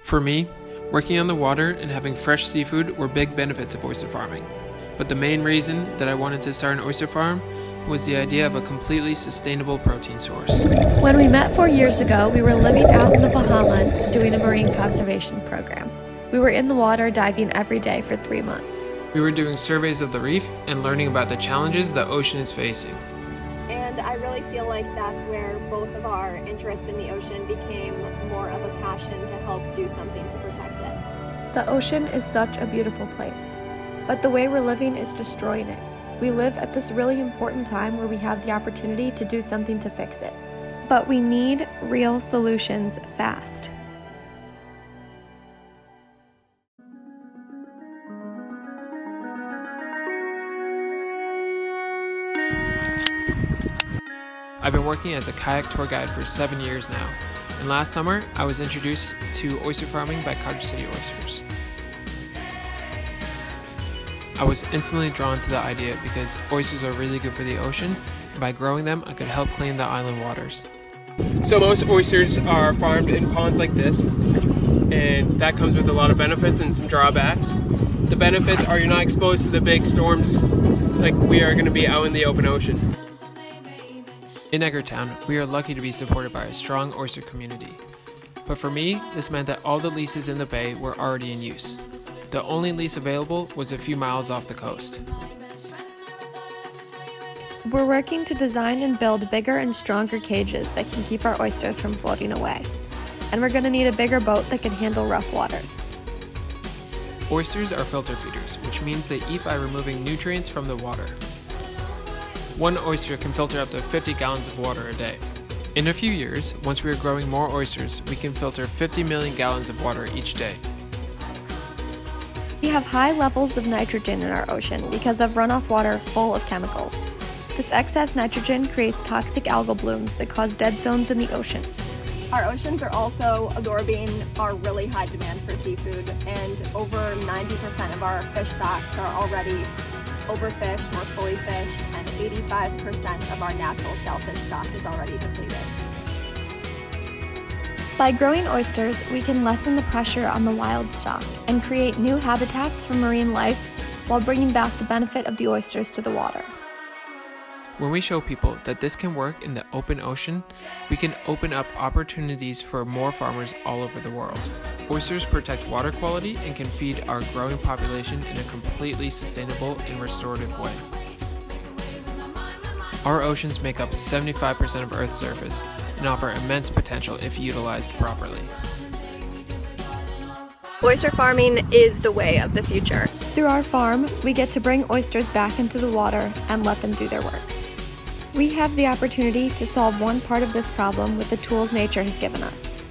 For me, working on the water and having fresh seafood were big benefits of oyster farming. But the main reason that I wanted to start an oyster farm was the idea of a completely sustainable protein source. When we met 4 years ago, we were living out in the Bahamas doing a marine conservation program. We were in the water diving every day for 3 months. We were doing surveys of the reef and learning about the challenges the ocean is facing. And I really feel like that's where both of our interest in the ocean became more of a passion to help do something to protect it. The ocean is such a beautiful place, but the way we're living is destroying it. We live at this really important time where we have the opportunity to do something to fix it. But we need real solutions fast. I've been working as a kayak tour guide for 7 years now, and last summer I was introduced to oyster farming by Cottage City Oysters. I was instantly drawn to the idea because oysters are really good for the ocean, and by growing them I could help clean the island waters. So most oysters are farmed in ponds like this, and that comes with a lot of benefits and some drawbacks. The benefits are you're not exposed to the big storms like we are going to be out in the open ocean. In Edgartown, we are lucky to be supported by a strong oyster community. But for me, this meant that all the leases in the bay were already in use. The only lease available was a few miles off the coast. We're working to design and build bigger and stronger cages that can keep our oysters from floating away. And we're going to need a bigger boat that can handle rough waters. Oysters are filter feeders, which means they eat by removing nutrients from the water. One oyster can filter up to 50 gallons of water a day. In a few years, once we are growing more oysters, we can filter 50 million gallons of water each day. We have high levels of nitrogen in our ocean because of runoff water full of chemicals. This excess nitrogen creates toxic algal blooms that cause dead zones in the ocean. Our oceans are also absorbing our really high demand for seafood, and over 90% of our fish stocks are already overfished or fully fished, and 85% of our natural shellfish stock is already depleted. By growing oysters, we can lessen the pressure on the wild stock and create new habitats for marine life while bringing back the benefit of the oysters to the water. When we show people that this can work in the open ocean, we can open up opportunities for more farmers all over the world. Oysters protect water quality and can feed our growing population in a completely sustainable and restorative way. Our oceans make up 75% of Earth's surface and offer immense potential if utilized properly. Oyster farming is the way of the future. Through our farm, we get to bring oysters back into the water and let them do their work. We have the opportunity to solve one part of this problem with the tools nature has given us.